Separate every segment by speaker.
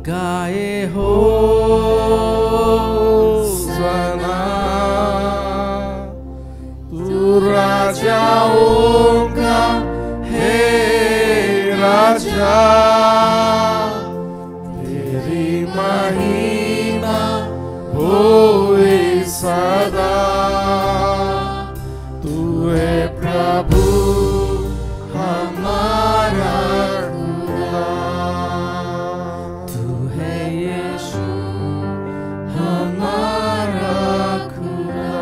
Speaker 1: गाए होसाना, तू राजाओं का है राजा, तेरी महिमा होए सदा, तू है प्रभु हमारा खुदा, तू है यीशु हमारा खुदा.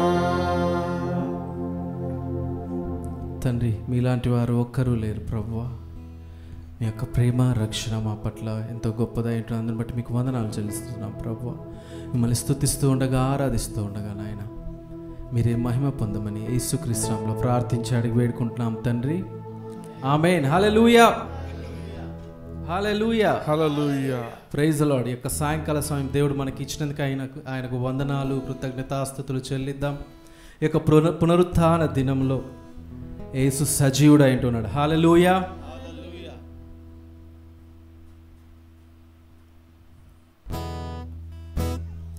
Speaker 1: తండ్రి, మీలాంటి వారు ఒక్కరూ లేరు ప్రభువా. మీ యొక్క ప్రేమ రక్షణ మా పట్ల ఎంతో గొప్పదై ఉంటుంది. అందుని బట్టి మీకు వందనాలు చెల్లిస్తున్నాం ప్రభువా. మిమ్మల్ని స్తుతిస్తూ ఉండగా, ఆరాధిస్తూ ఉండగా నాయన మీరే మహిమ పొందమని యేసుక్రీస్తు నామములో ప్రార్థించి అడిగి వేడుకుంటున్నాం తండ్రి. Amen. Hallelujah, hallelujah, hallelujah. Praise the lord. ఈ యొక్క సాయంకాల సమయం దేవుడు మనకి ఇచ్చినందుకు ఆయనకు వందనాలు, కృతజ్ఞతాస్తుతులు చెల్లిద్దాం. ఈ యొక్క పునరుత్థాన దినంలో యేసు సజీవుడు అంటున్నాడు. హల్లెలూయా.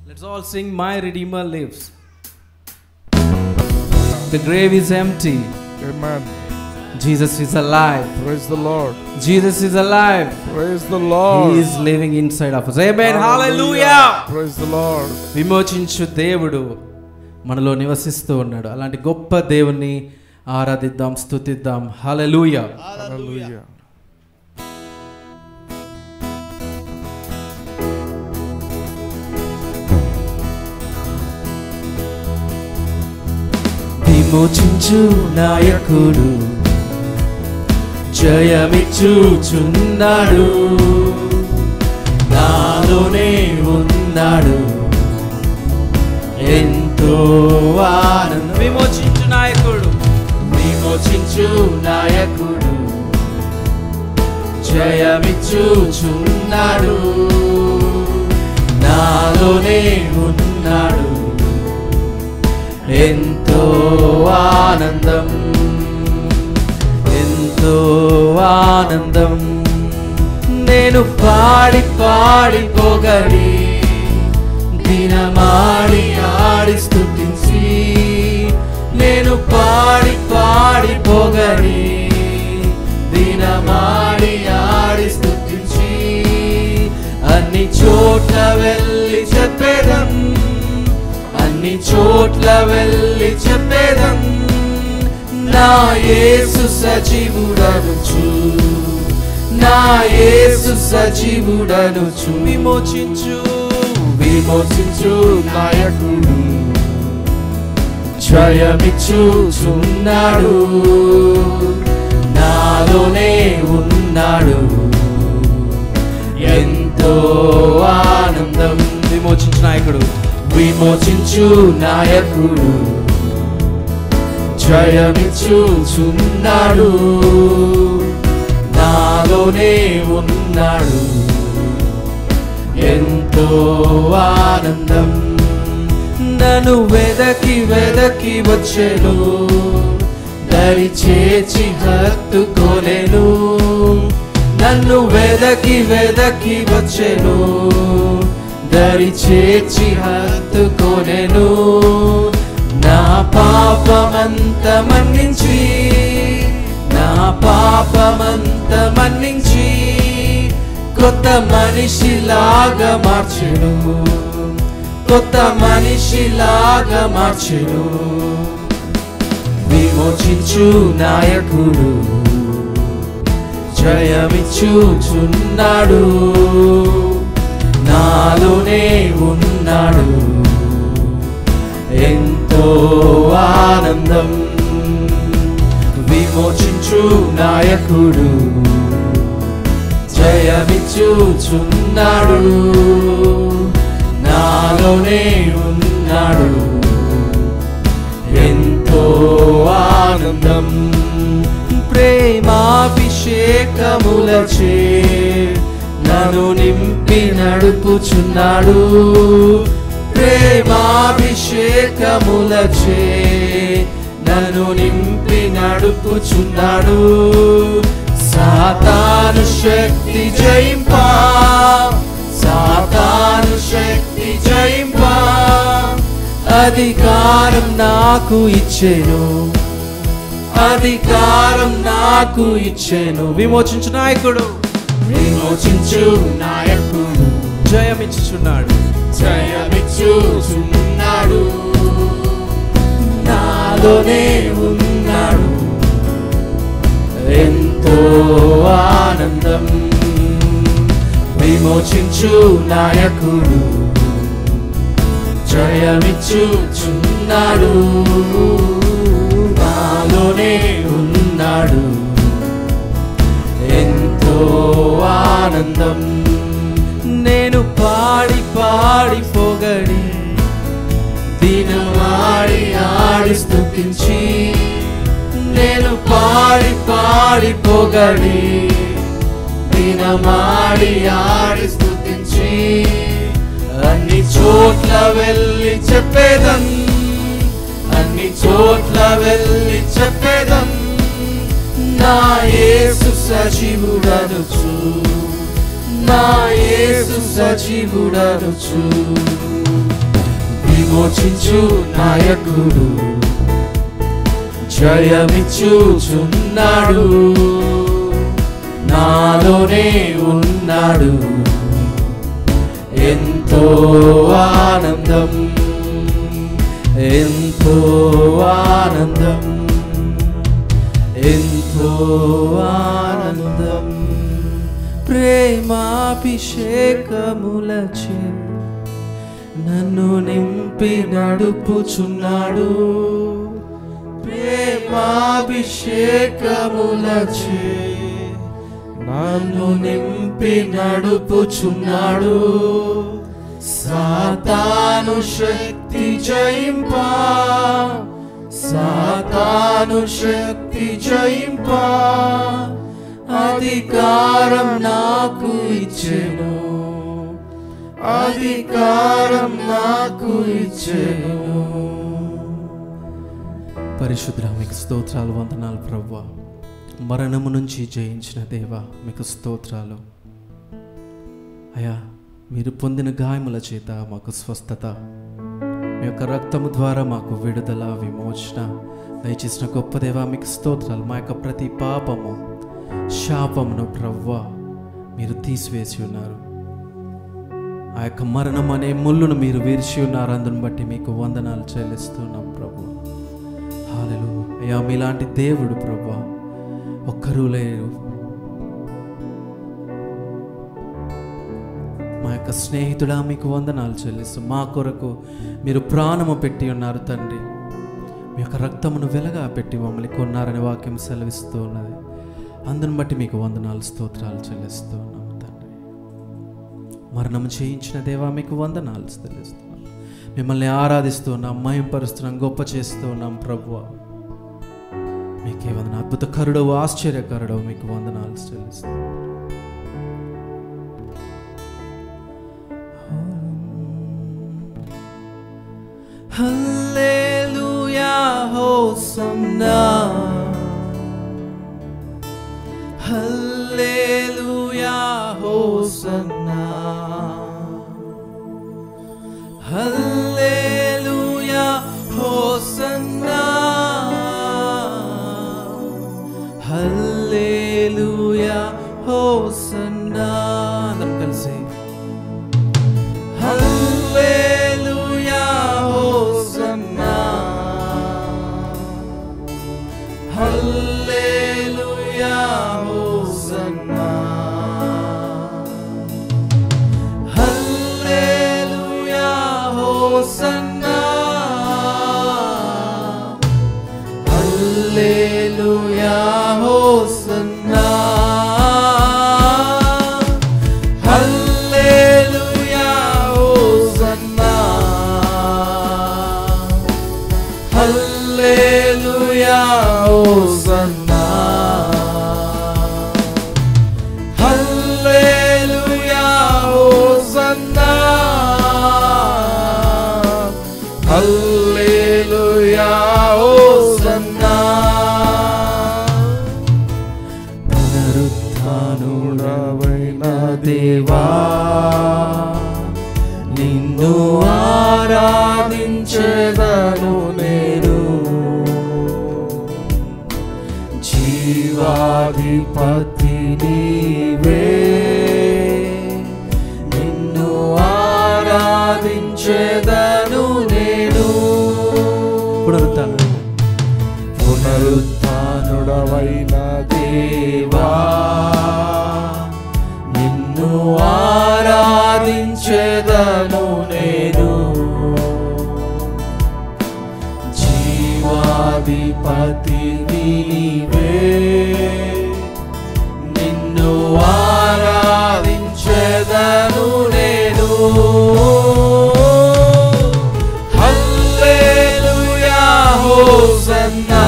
Speaker 1: Let's all sing My Redeemer Lives. The grave is empty.
Speaker 2: Amen.
Speaker 1: Jesus is alive.
Speaker 2: Praise the Lord.
Speaker 1: Jesus is alive.
Speaker 2: Praise the Lord.
Speaker 1: He is living inside of us. Amen. Hallelujah.
Speaker 2: Praise the Lord.
Speaker 1: విమోచించు దేవుడు మనలో నివసిస్తూ ఉన్నాడు. అలాంటి గొప్ప దేవుని ఆరాధిద్దాం, స్తుతిద్దాం. హల్లెలూయా.
Speaker 2: Hallelujah.
Speaker 1: విమోచించు నాయకుడు జయమిచ్చుచున్నాడు, నాలోనే ఉన్నాడు ఎంతో ఆనందం. విమోచించు నాయకుడు, విమోచించు నాయకుడు జయమిచ్చుచున్నాడు, నాలోనే ఉన్నాడు ఎంతో ఆనందం, ఎంతో ఆనందం. నేను పాడి పాడి పొగడి దినమాడి ఆడి స్తుతించి, నేను పాడి పాడి పొగడి దినమాడి ఆడి స్తుతించి, అన్ని చోట్ల వెళ్ళి చెప్పేదం, అన్ని చోట్ల వెళ్ళి చెప్పేదం, నా యేసు సజీవుడనుచు, నా యేసు సజీవుడనుచు. విమోచించు, విమోచించు నాయకుడు జయమిచ్చుచున్నాడు, నాలోనే ఉన్నాడు ఎంతో ఆనందం. విమోచించు నాయకుడు, విమోచించు నాయకుడు జయమిచ్చుచున్నాడు, నాలోనే ఉన్నాడు ఎంతో ఆనందం. నన్ను వెదకి వెదకి వచ్చెను, దరి చేర్చి హత్తుకోలేను, నన్ను వెదకి వెదకి వచ్చెను, దరి చేర్చి హత్తుకోలేను, నా పాపమంత మన్నించి, నా పాపమంత మన్నించి, కొత్త మనిషిలాగా మార్చెను, కొత్త మనిషిలాగా మార్చెను. విమోచించు నాయకుడు జయమిచ్చుచున్నాడు, నాలోనే ఉన్నాడు ఎంతో ఆనందం. విమోచించు నాయకుడు జయమిచ్చుచున్నాడు, నాలోనే ఉన్నాడు ఎంతో ఆనందం. ప్రేమాభిషేకములచే నన్ను నింపి నడుపుచున్నాడు, ప్రేమాభిషేకములచే నన్ను నింపి నడుపుచున్నాడు. సాతాను శక్తి జయింపా, అధికారం నాకు ఇచ్చెను, అధికారం నాకు ఇచ్చెను. విమోచించు నాయకుడు,
Speaker 3: విమోచించు నాయకుడు,
Speaker 1: జయమిచ్చుచున్నాడు,
Speaker 3: జయమిచ్చుచున్నాడు,
Speaker 1: నాలోనే ఉన్నాడు, ఎంతో ఆనందం. విమోచించు నాయకుడు, జయమిచ్చుచున్నాడు, నాలోనే ఉన్నాడు, ఎంతో ఆనందం. నేను పాడి పాడి పొగడి దినమాడి ఆడి స్తుతించి, నేను పాడి పాడి పొగడి దినమాడి ఆడి స్తుతించి, అన్ని చోట్ల వెళ్ళి చెప్పేదం, అన్ని చోట్ల వెళ్ళి చెప్పేదం, నా యేసు సజీవుడనుచు, నా యేసు సజీవుడనుచు. విమోచించు నాయకుడు, జయమిచ్చుచున్నాడు, నాలోనే ఉన్నాడు, ఎంతో ఆనందం, ఎంతో ఆనందం, ఎంతో ఆనందం. ప్రేమాభిషేకములచే నన్ను నింపి నడుపుచున్నాడు, ప్రేమాభిషేకములచే నన్ను నింపి నడుపుచున్నాడు. సాతాను శక్తి జయింపా, సాతాను శక్తి జయింపా, అధికారం నాకు ఇచ్చెను, అధికారం నాకు ఇచ్చెను. పరిశుద్ధ మీకు స్తోత్రాలు, వందనాలు ప్రభువా. మరణము నుంచి జయించిన దేవా మీకు స్తోత్రాలు అయ్యా. మీరు పొందిన గాయముల చేత మాకు స్వస్థత, మీ యొక్క రక్తము ద్వారా మాకు విడుదల, విమోచన దయచేసిన గొప్ప దేవా మీకు స్తోత్రాలు. మా యొక్క ప్రతి పాపము, శాపమును ప్రభువా మీరు తీసివేసి ఉన్నారు. ఆ యొక్క మరణం అనే ముళ్ళును మీరు విరిచి ఉన్నారు. అందుని బట్టి మీకు వందనాలు చెల్లిస్తున్నాం ప్రభు. హల్లెలూయా. అయ్యా మీలాంటి దేవుడు ప్రభువా ఒక్కరూ లేరు. మా యొక్క స్నేహితుడా మీకు వందనాలు చెల్లిస్తూ, మా కొరకు మీరు ప్రాణము పెట్టి ఉన్నారు తండ్రి. మీ యొక్క రక్తమును వెలగా పెట్టి మమ్మల్ని కొన్నారని వాక్యం సెలవిస్తూ ఉన్నది. అందుని బట్టి మీకు వందనాలు, స్తోత్రాలు చెల్లిస్తూ ఉన్నాము తండ్రి. మరణం చేయించిన దేవా మీకు వందనాలు చెల్లిస్తున్నాం. మిమ్మల్ని ఆరాధిస్తూ ఉన్నాం, మహింపరుస్తున్నాం, గొప్ప చేస్తూ ఉన్నాం ప్రభువా. మీకే వందన, అద్భుతకరుడవు, ఆశ్చర్యకరుడవు, మీకు వందనాలు చెల్లిస్తాం. Hallelujah hosanna, hallelujah hosanna, hallelujah hosanna, hallelujah hosanna. అందరం కలిసి hallelujah hosanna, hallelujah hosanna, hallelujah hosanna, hallelujah hosanna, hallelujah hosanna, hallelujah hosanna, hallelujah hosanna, hallelujah hosanna. పునరుత్థానుడవైన దేవా నిన్ను ఆరాధించ
Speaker 2: ఆరాధించెదను నేను జీవాధిపతి నీవే నిన్ను ఆరాధించెదను నేను పునరుత్థానుడవైన దేవా నిన్ను ఆరాధించెదను నేను జీవాధిపతి నీవే నిన్ను ఆరాధించెదను నేను హల్లెలూయా hosanna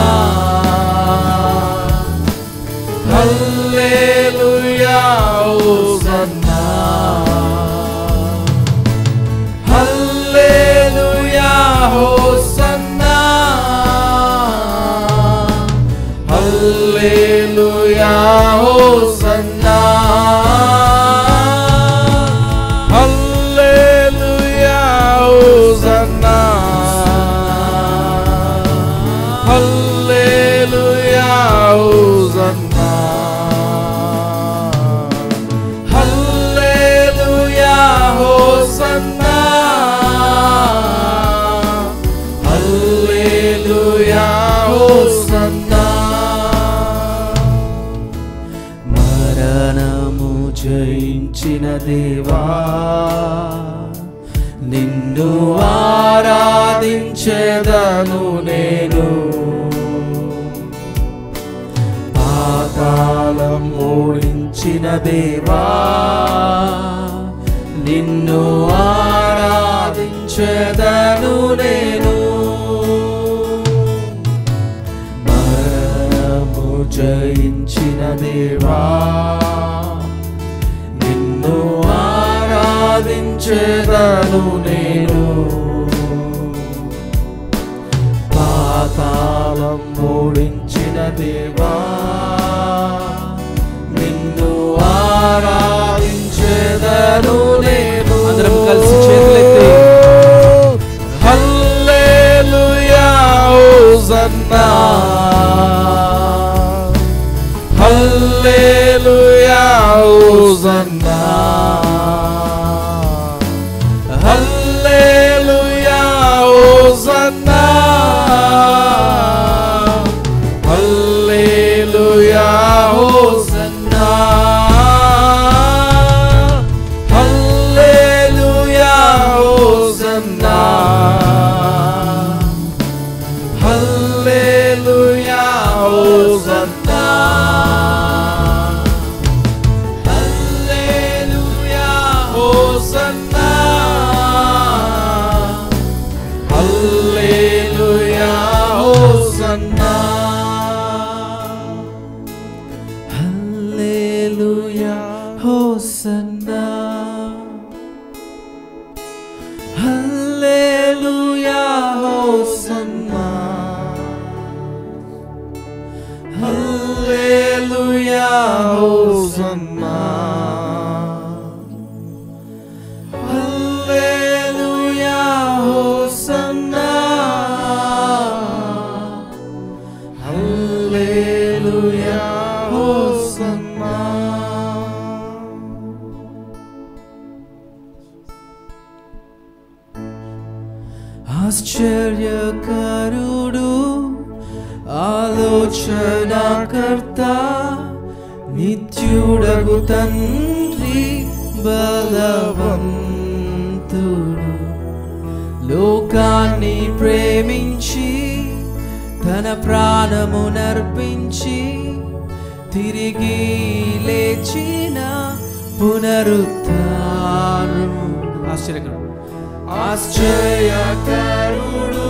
Speaker 2: hallelujah hosanna hallelujah hosanna hallelujah hosanna hallelujah hosanna hallelujah hosanna hallelujah hosanna hallelujah hosanna మరణము జయించిన దేవా నిన్ను ఆరాధించెదను నేను పాతాళం ఓడించిన దేవా నిన్ను ఆరాధించెదను నేను మరణము జయించిన దేవా నిన్ను ఆరాధించెదను నేను పాతాళం ఓడించిన దేవా నిన్ను ఆరాధించెదను నేను
Speaker 1: అందరం కలిసి చేతులెత్తి
Speaker 2: హల్లెలూయా hosanna hallelujah hosanna hallelujah hosanna hallelujah hosanna hallelujah hosanna hallelujah hosanna hallelujah hosanna hallelujah hosanna hallelujah hosanna hallelujah hosanna hallelujah hosanna hallelujah hosanna hallelujah hosanna ఆశ్చర్యకరుడు ఆలోచనకర్త నిత్యుడగు తండ్రి బలవంతుడు లోకాన్ని ప్రేమించి తన ప్రాణమునర్పించి తిరిగి లేచిన పునరుత్థానుడు ఆశ్చర్యకరుడు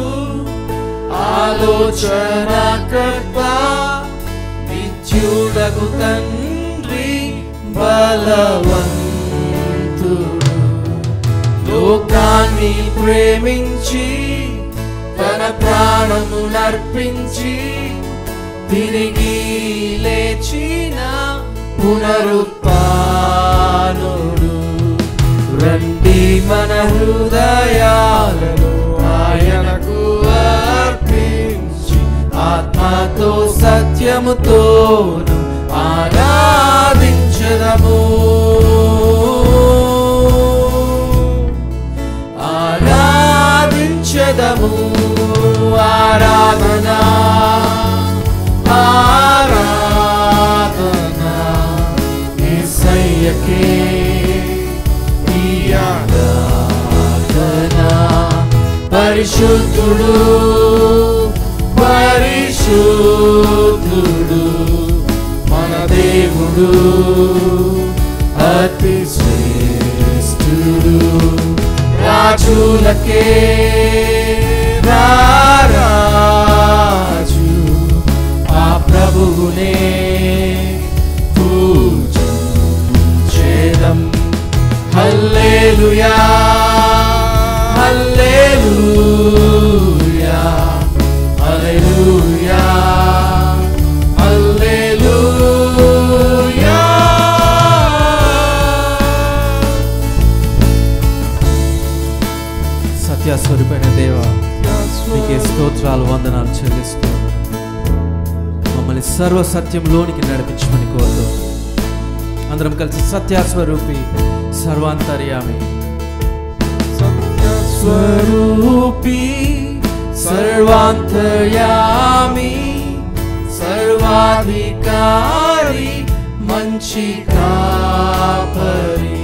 Speaker 2: ఆలోచనకర్త నిత్యుడగు తండ్రి బలవంతుడు లోకాన్ని ప్రేమించి తన ప్రాణమునర్పించి తిరిగి లేచిన పునరుత్థానుడు రండి మన హృదయాలను ఆయన సత్యముతోను ఆరాధించెదము ఆరాధించెదము ఆరాధన ఆరాధన యేసయ్యకే ఈ ఆరాధన పరిశుద్ధుడు పరిశుద్ధుడు మన దేవుడు అతి శ్రేష్ఠుడు రాజులకే రారాజు ఆ ప్రభువునే పూజించెదం హల్లెలూయా హల్లెలూయా హల్లెలూయా హల్లెలూయా
Speaker 1: సత్యస్వరూపైన దేవా మీకే స్తోత్రాలు వందనాలు చెల్లిస్తున్నాను. మమ్మల్ని సర్వ సత్యంలోనికి నడిపించమని కోరుతూ అందరం కలిసి సత్యస్వరూపి సర్వాంతర్యామి
Speaker 2: స్వరూపి సర్వాంతర్యామి సర్వాధికారి మంచి కాపరి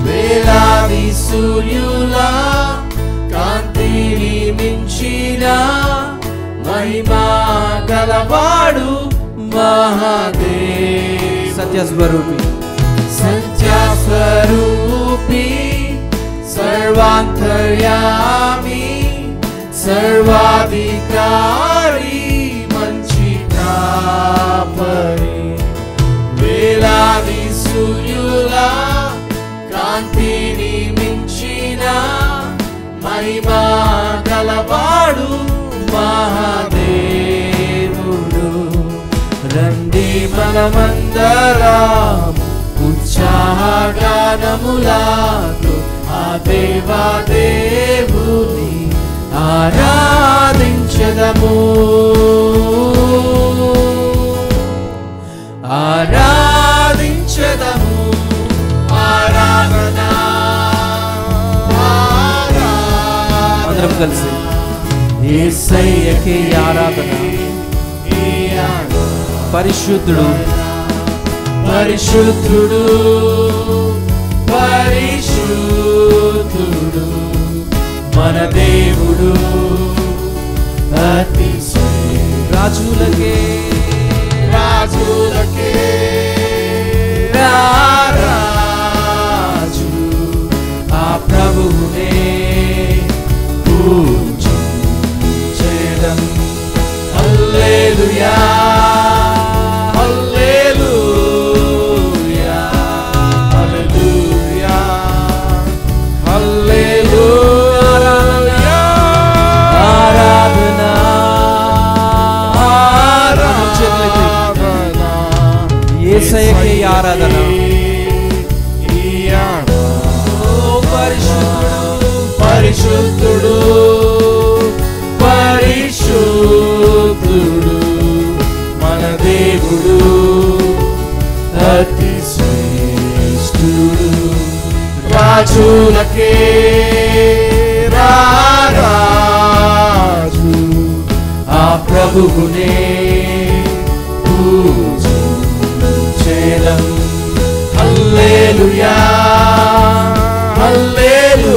Speaker 2: వేలాది సూర్యుల కాంతిని మించిన మహిమా గలవాడు మహాదేవ్
Speaker 1: సత్యస్వరూపి
Speaker 2: సత్యస్వరూపి సర్వాంతర్యామి సర్వాధికారి మంచి కాపరి వేలాది సూర్యుల కాంతిని మించిన మహిమా గలవాడు మహాదేవుడు రండి మనమందరం ఉత్సాహగానములతో ఆ దేవాదేవుని ఆరాధించెదము ఆరాధించెదము ఆరాధన
Speaker 1: అందరం కలిసి
Speaker 2: యేసయ్యకే
Speaker 1: ఆరాధన పరిశుద్ధుడు
Speaker 2: పరిశుద్ధుడు పరిశుద్ధుడు మన దేవుడు అతి
Speaker 1: రాజులకే
Speaker 2: రాజులకే రారాజు ఆ ప్రభువునే పూజించెదం హల్లెలూయా హల్లెలూయా హల్లెలూయా హల్లెలూయా
Speaker 1: ఆరాధన
Speaker 2: ఆరాధన
Speaker 1: యేసయ్యకే ఆరాధన
Speaker 2: పరిశుద్ధుడు పరిశుద్ధుడు మన దేవుడు అతి శ్రేష్ఠుడు రాజులకే రారాజు ఆ ప్రభువునే పూజించెదం హల్లెలూయా hallelujah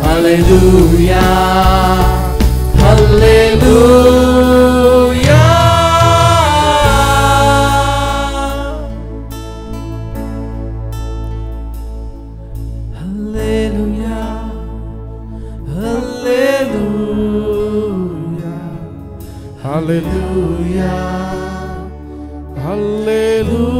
Speaker 2: hallelujah hallelujah hallelujah hallelujah hallelujah హల్లెలూయా